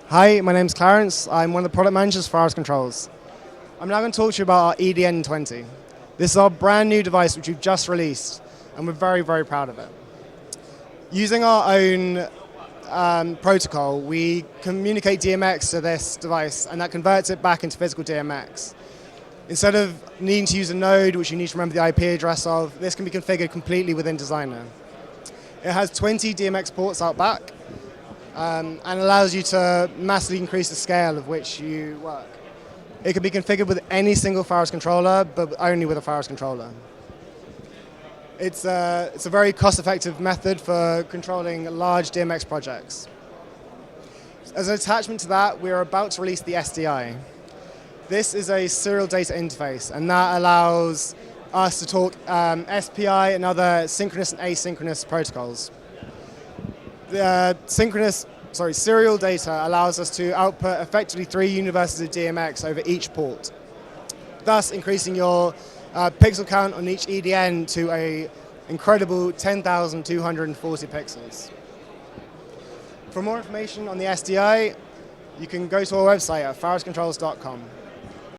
Hi, my name's Clarence. I'm one of the product managers for Pharos Controls. I'm now going to talk to you about our EDN 20. This is our brand new device which we've just released, and we're very, very proud of it. Using our own protocol, we communicate DMX to this device, and that converts it back into physical DMX. Instead of needing to use a node, which you need to remember the IP address of, this can be configured completely within Designer. It has 20 DMX ports out back, and allows you to massively increase the scale of which you work. It can be configured with any single Pharos controller, but only with a Pharos controller. It's a very cost-effective method for controlling large DMX projects. As an attachment to that, we're about to release the SDI. This is a serial data interface, and that allows us to talk SPI and other synchronous and asynchronous protocols. The serial data allows us to output effectively 3 universes of DMX over each port, thus increasing your pixel count on each EDN to an incredible 10,240 pixels. For more information on the SDI, you can go to our website at pharoscontrols.com.